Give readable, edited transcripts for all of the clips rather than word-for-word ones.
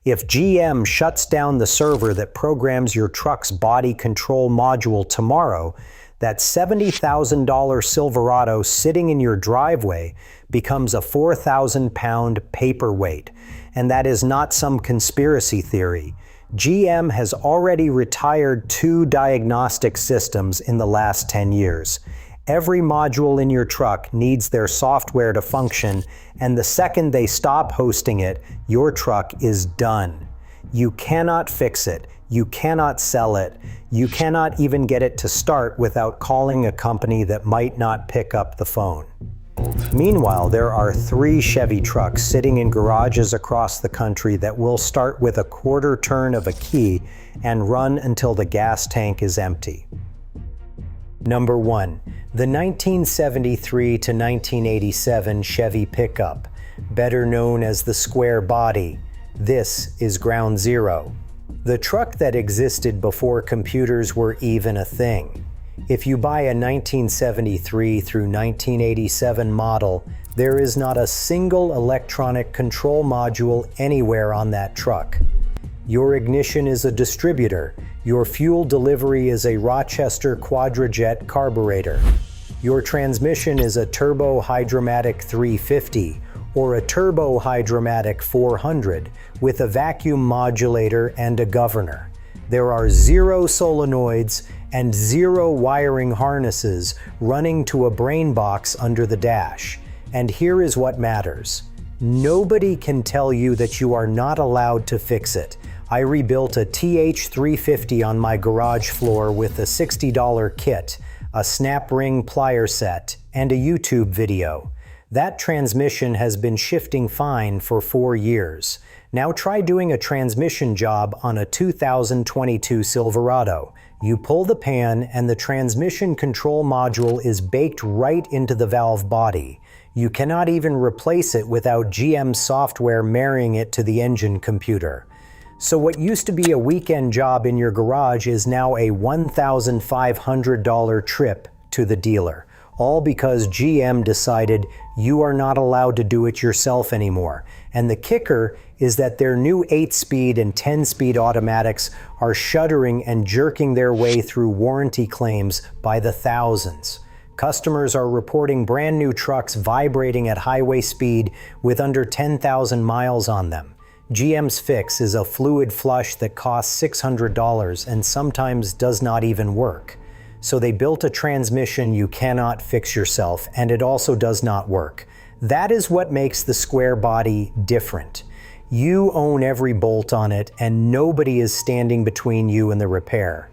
If GM shuts down the server that programs your truck's body control module tomorrow, that $70,000 Silverado sitting in your driveway becomes a 4,000-pound paperweight. And that is not some conspiracy theory. GM has already retired 2 diagnostic systems in the last 10 years. Every module in your truck needs their software to function, and the second they stop hosting it, your truck is done. You cannot fix it. You cannot sell it. You cannot even get it to start without calling a company that might not pick up the phone. Meanwhile, there are 3 Chevy trucks sitting in garages across the country that will start with a quarter turn of a key and run until the gas tank is empty. Number 1. The 1973 to 1987 Chevy pickup, better known as the square body. This is ground zero. The truck that existed before computers were even a thing. If you buy a 1973 through 1987 model, there is not a single electronic control module anywhere on that truck. Your ignition is a distributor. Your fuel delivery is a Rochester Quadrajet carburetor. Your transmission is a Turbo Hydromatic 350 or a Turbo Hydromatic 400 with a vacuum modulator and a governor. There are 0 solenoids and 0 wiring harnesses running to a brain box under the dash. And here is what matters. Nobody can tell you that you are not allowed to fix it. I rebuilt a TH350 on my garage floor with a $60 kit, a snap ring plier set, and a YouTube video. That transmission has been shifting fine for 4 years. Now try doing a transmission job on a 2022 Silverado. You pull the pan and the transmission control module is baked right into the valve body. You cannot even replace it without GM software marrying it to the engine computer. So what used to be a weekend job in your garage is now a $1,500 trip to the dealer. All because GM decided you are not allowed to do it yourself anymore. And the kicker is that their new 8-speed and 10-speed automatics are shuddering and jerking their way through warranty claims by the thousands. Customers are reporting brand new trucks vibrating at highway speed with under 10,000 miles on them. GM's fix is a fluid flush that costs $600 and sometimes does not even work. So they built a transmission you cannot fix yourself, and it also does not work. That is what makes the square body different. You own every bolt on it, and nobody is standing between you and the repair.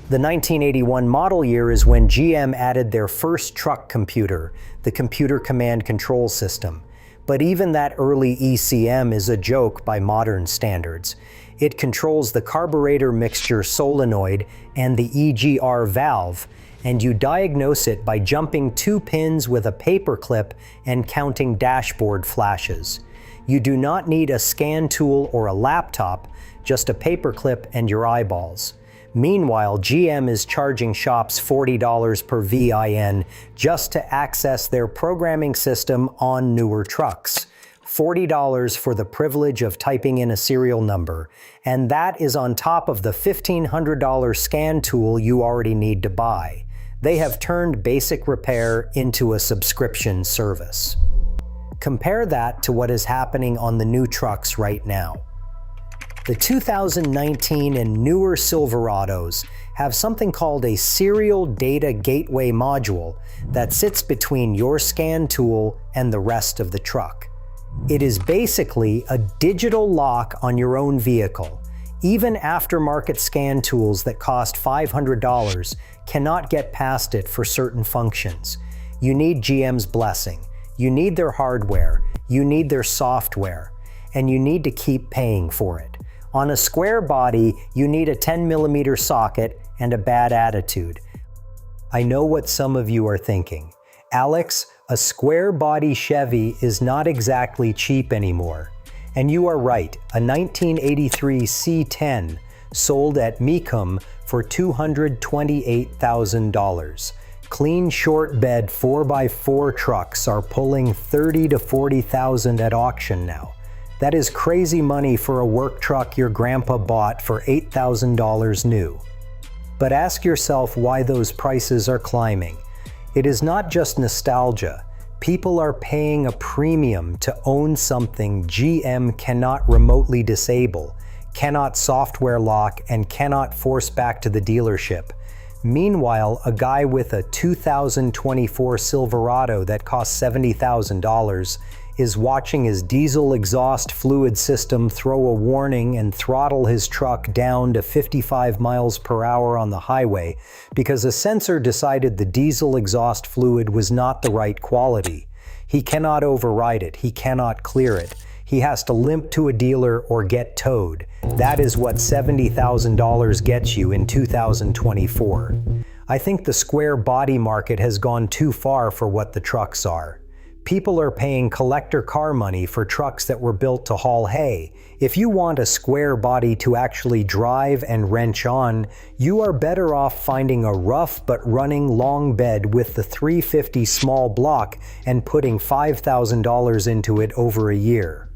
The 1981 model year is when GM added their first truck computer, the Computer Command Control System. But even that early ECM is a joke by modern standards. It controls the carburetor mixture solenoid and the EGR valve, and you diagnose it by jumping 2 pins with a paper clip and counting dashboard flashes. You do not need a scan tool or a laptop, just a paper clip and your eyeballs. Meanwhile, GM is charging shops $40 per VIN just to access their programming system on newer trucks. $40 for the privilege of typing in a serial number, and that is on top of the $1,500 scan tool you already need to buy. They have turned basic repair into a subscription service. Compare that to what is happening on the new trucks right now. The 2019 and newer Silverados have something called a Serial Data Gateway module that sits between your scan tool and the rest of the truck. It is basically a digital lock on your own vehicle. Even aftermarket scan tools that cost $500 cannot get past it for certain functions. You need GM's blessing. You need their hardware. You need their software. And you need to keep paying for it. On a square body, you need a 10mm socket and a bad attitude. I know what some of you are thinking. Alex, a square body Chevy is not exactly cheap anymore. And you are right, a 1983 C10 sold at Mecum for $228,000. Clean short bed 4x4 trucks are pulling $30,000 to $40,000 at auction now. That is crazy money for a work truck your grandpa bought for $8,000 new. But ask yourself why those prices are climbing. It is not just nostalgia. People are paying a premium to own something GM cannot remotely disable, cannot software lock, and cannot force back to the dealership. Meanwhile, a guy with a 2024 Silverado that costs $70,000 is watching his diesel exhaust fluid system throw a warning and throttle his truck down to 55 miles per hour on the highway because a sensor decided the diesel exhaust fluid was not the right quality. He cannot override it. He cannot clear it. He has to limp to a dealer or get towed. That is what $70,000 gets you in 2024. I think the square body market has gone too far for what the trucks are. People are paying collector car money for trucks that were built to haul hay. If you want a square body to actually drive and wrench on, you are better off finding a rough but running long bed with the 350 small block and putting $5,000 into it over a year.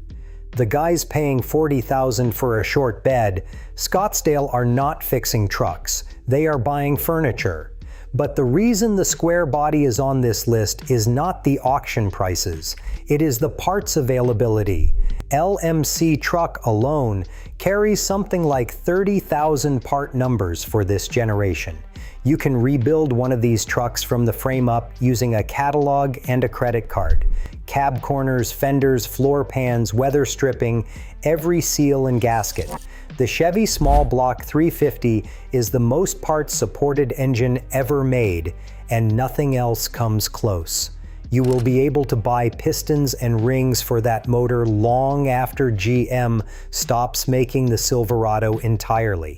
The guys paying $40,000 for a short bed, Scottsdale are not fixing trucks. They are buying furniture. But the reason the square body is on this list is not the auction prices. It is the parts availability. LMC Truck alone carries something like 30,000 part numbers for this generation. You can rebuild one of these trucks from the frame up using a catalog and a credit card. Cab corners, fenders, floor pans, weather stripping, every seal and gasket. The Chevy small block 350 is the most parts supported engine ever made, and nothing else comes close. You will be able to buy pistons and rings for that motor long after GM stops making the Silverado entirely.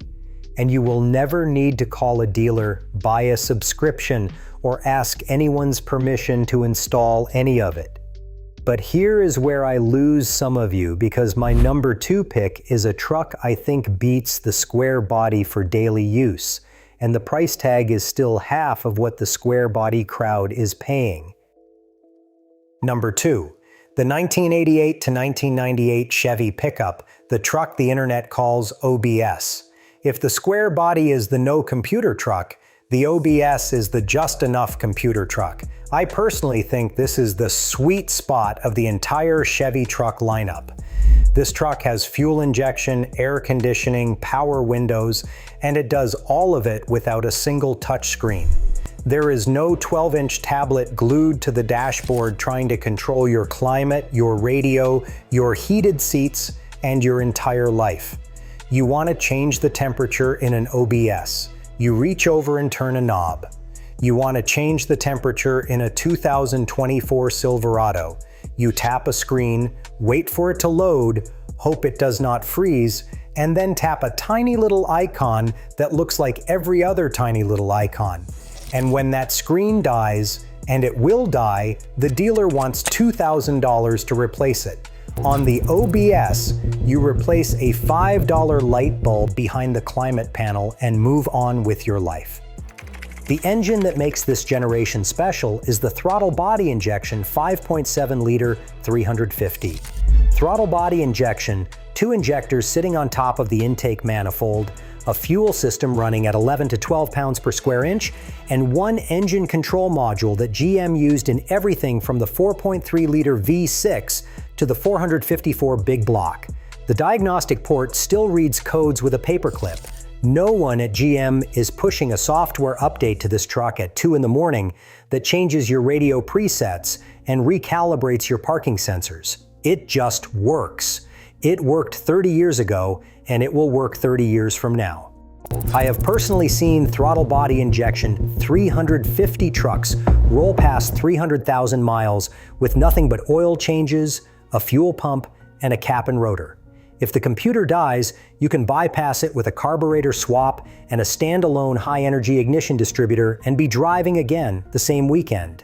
And you will never need to call a dealer, buy a subscription, or ask anyone's permission to install any of it. But here is where I lose some of you because my number 2 pick is a truck I think beats the square body for daily use, and the price tag is still half of what the square body crowd is paying. Number 2, the 1988 to 1998 Chevy pickup, the truck the internet calls OBS. If the square body is the no computer truck, the OBS is the just enough computer truck. I personally think this is the sweet spot of the entire Chevy truck lineup. This truck has fuel injection, air conditioning, power windows, and it does all of it without a single touchscreen. There is no 12-inch tablet glued to the dashboard trying to control your climate, your radio, your heated seats, and your entire life. You want to change the temperature in an OBS. You reach over and turn a knob. You want to change the temperature in a 2024 Silverado. You tap a screen, wait for it to load, hope it does not freeze, and then tap a tiny little icon that looks like every other tiny little icon. And when that screen dies, and it will die, the dealer wants $2,000 to replace it. On the OBS, you replace a $5 light bulb behind the climate panel and move on with your life. The engine that makes this generation special is the throttle body injection 5.7-liter 350. Throttle body injection, 2 injectors sitting on top of the intake manifold, a fuel system running at 11 to 12 pounds per square inch, and 1 engine control module that GM used in everything from the 4.3-liter V6 to the 454 big block. The diagnostic port still reads codes with a paperclip. No one at GM is pushing a software update to this truck at 2 in the morning that changes your radio presets and recalibrates your parking sensors. It just works. It worked 30 years ago, and it will work 30 years from now. I have personally seen throttle body injection 350 trucks roll past 300,000 miles with nothing but oil changes, a fuel pump, and a cap and rotor. If the computer dies, you can bypass it with a carburetor swap and a standalone high-energy ignition distributor and be driving again the same weekend.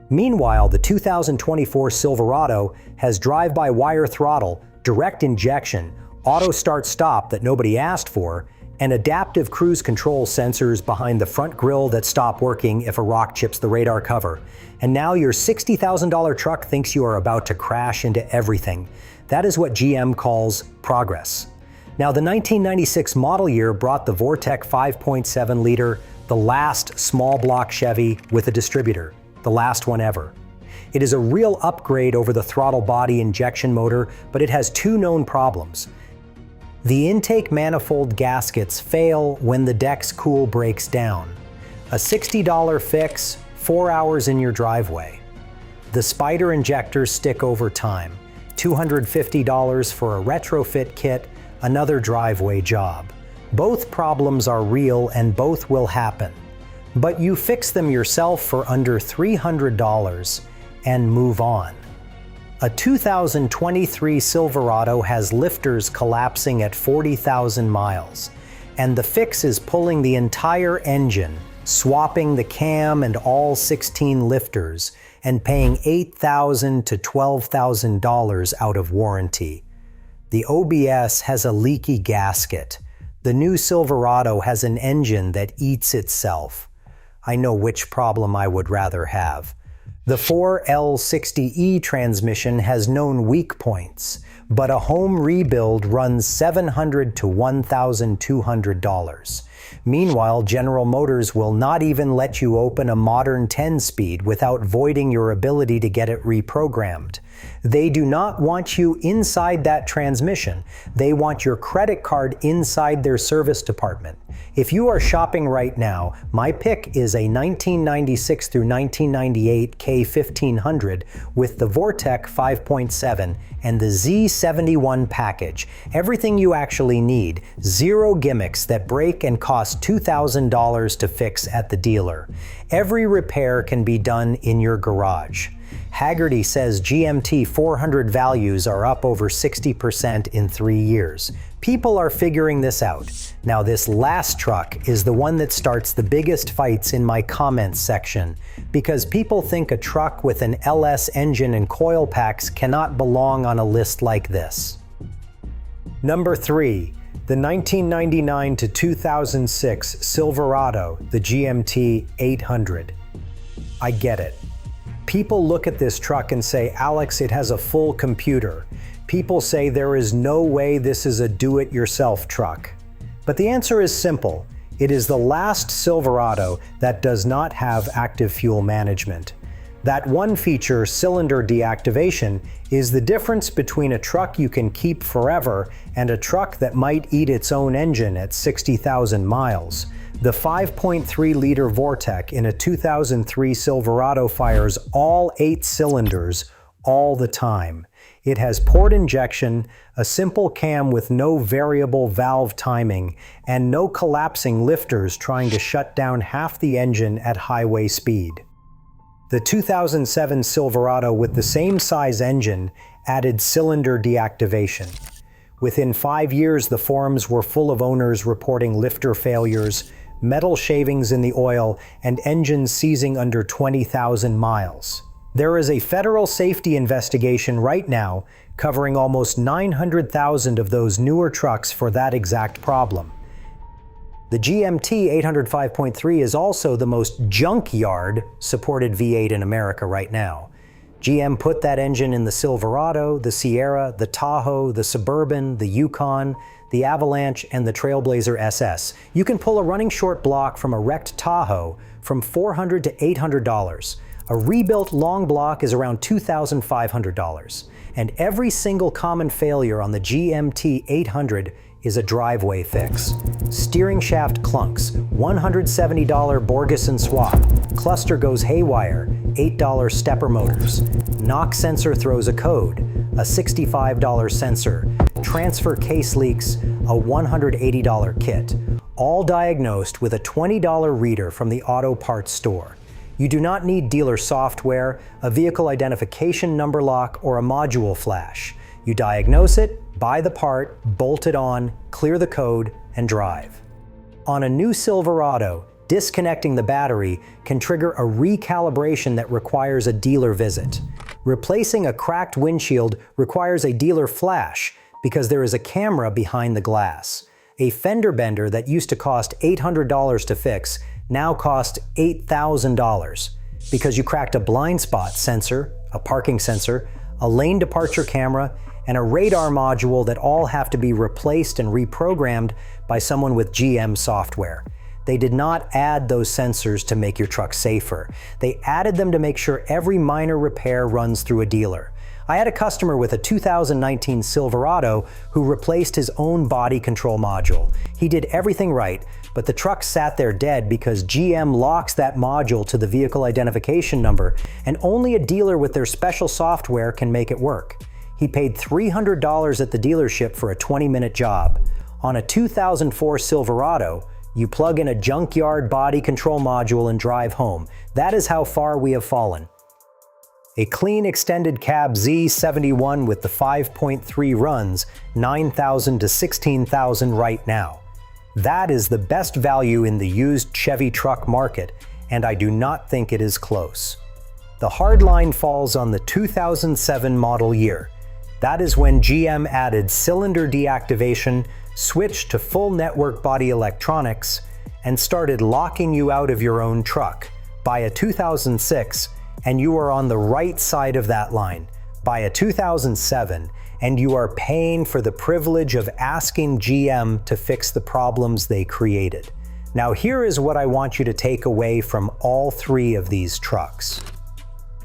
Meanwhile, the 2024 Silverado has drive-by-wire throttle, direct injection, auto start-stop that nobody asked for, and adaptive cruise control sensors behind the front grille that stop working if a rock chips the radar cover. And now your $60,000 truck thinks you are about to crash into everything. That is what GM calls progress. Now, the 1996 model year brought the Vortec 5.7-liter, the last small block Chevy with a distributor, the last one ever. It is a real upgrade over the throttle body injection motor, but it has two known problems. The intake manifold gaskets fail when the Dex Cool breaks down. A $60 fix, 4 hours in your driveway. The spider injectors stick over time. $250 for a retrofit kit, another driveway job. Both problems are real and both will happen. But you fix them yourself for under $300 and move on. A 2023 Silverado has lifters collapsing at 40,000 miles, and the fix is pulling the entire engine, swapping the cam and all 16 lifters, and paying $8,000 to $12,000 out of warranty. The OBS has a leaky gasket. The new Silverado has an engine that eats itself. I know which problem I would rather have. The 4L60E transmission has known weak points, but a home rebuild runs $700 to $1,200. Meanwhile, General Motors will not even let you open a modern 10-speed without voiding your ability to get it reprogrammed. They do not want you inside that transmission. They want your credit card inside their service department. If you are shopping right now, my pick is a 1996 through 1998 K1500 with the Vortec 5.7 and the Z71 package. Everything you actually need, zero gimmicks that break and cost $2,000 to fix at the dealer. Every repair can be done in your garage. Haggerty says GMT 400 values are up over 60% in 3 years. People are figuring this out. Now, this last truck is the one that starts the biggest fights in my comments section, because people think a truck with an LS engine and coil packs cannot belong on a list like this. Number 3. The 1999 to 2006 Silverado, the GMT 800. I get it. People look at this truck and say, Alex, it has a full computer. People say there is no way this is a do-it-yourself truck. But the answer is simple. It is the last Silverado that does not have active fuel management. That one feature, cylinder deactivation, is the difference between a truck you can keep forever and a truck that might eat its own engine at 60,000 miles. The 5.3-liter Vortec in a 2003 Silverado fires all 8 cylinders all the time. It has port injection, a simple cam with no variable valve timing, and no collapsing lifters trying to shut down half the engine at highway speed. The 2007 Silverado with the same size engine added cylinder deactivation. Within 5 years, the forums were full of owners reporting lifter failures, metal shavings in the oil, and engines seizing under 20,000 miles. There is a federal safety investigation right now covering almost 900,000 of those newer trucks for that exact problem. The GMT 800 5.3 is also the most junkyard-supported V8 in America right now. GM put that engine in the Silverado, the Sierra, the Tahoe, the Suburban, the Yukon, the Avalanche, and the Trailblazer SS. You can pull a running short block from a wrecked Tahoe from $400 to $800. A rebuilt long block is around $2,500. And every single common failure on the GMT 800 is a driveway fix. Steering shaft clunks, $170 Borgeson swap, cluster goes haywire, $8 stepper motors, knock sensor throws a code, a $65 sensor, transfer case leaks, a $180 kit, all diagnosed with a $20 reader from the auto parts store. You do not need dealer software, a vehicle identification number lock, or a module flash. You diagnose it, buy the part, bolt it on, clear the code, and drive. On a new Silverado, disconnecting the battery can trigger a recalibration that requires a dealer visit. Replacing a cracked windshield requires a dealer flash because there is a camera behind the glass. A fender bender that used to cost $800 to fix now costs $8,000 because you cracked a blind spot sensor, a parking sensor, a lane departure camera, and a radar module that all have to be replaced and reprogrammed by someone with GM software. They did not add those sensors to make your truck safer. They added them to make sure every minor repair runs through a dealer. I had a customer with a 2019 Silverado who replaced his own body control module. He did everything right, but the truck sat there dead because GM locks that module to the vehicle identification number, and only a dealer with their special software can make it work. He paid $300 at the dealership for a 20-minute job. On a 2004 Silverado, you plug in a junkyard body control module and drive home. That is how far we have fallen. A clean extended cab Z71 with the 5.3 runs 9,000 to 16,000 right now. That is the best value in the used Chevy truck market, and I do not think it is close. The hard line falls on the 2007 model year. That is when GM added cylinder deactivation, switched to full network body electronics, and started locking you out of your own truck. By a 2006, and you are on the right side of that line. By a 2007, and you are paying for the privilege of asking GM to fix the problems they created. Now here is what I want you to take away from all three of these trucks.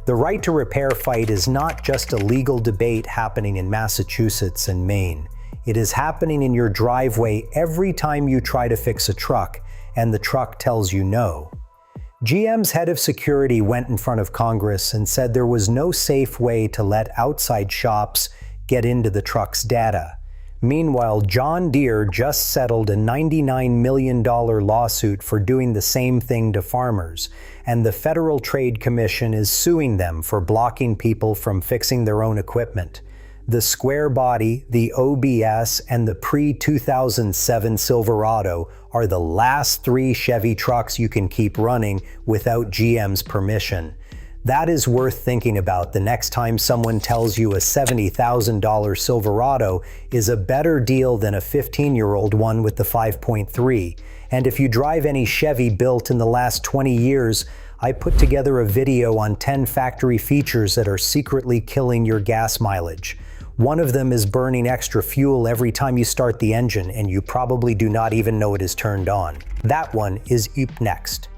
The right to repair fight is not just a legal debate happening in Massachusetts and Maine. It is happening in your driveway every time you try to fix a truck, and the truck tells you no. GM's head of security went in front of Congress and said there was no safe way to let outside shops get into the truck's data. Meanwhile, John Deere just settled a $99 million lawsuit for doing the same thing to farmers, and the Federal Trade Commission is suing them for blocking people from fixing their own equipment. The square body, the OBS, and the pre-2007 Silverado are the last three Chevy trucks you can keep running without GM's permission. That is worth thinking about the next time someone tells you a $70,000 Silverado is a better deal than a 15-year-old one with the 5.3. And if you drive any Chevy built in the last 20 years, I put together a video on 10 factory features that are secretly killing your gas mileage. One of them is burning extra fuel every time you start the engine, and you probably do not even know it is turned on. That one is up next.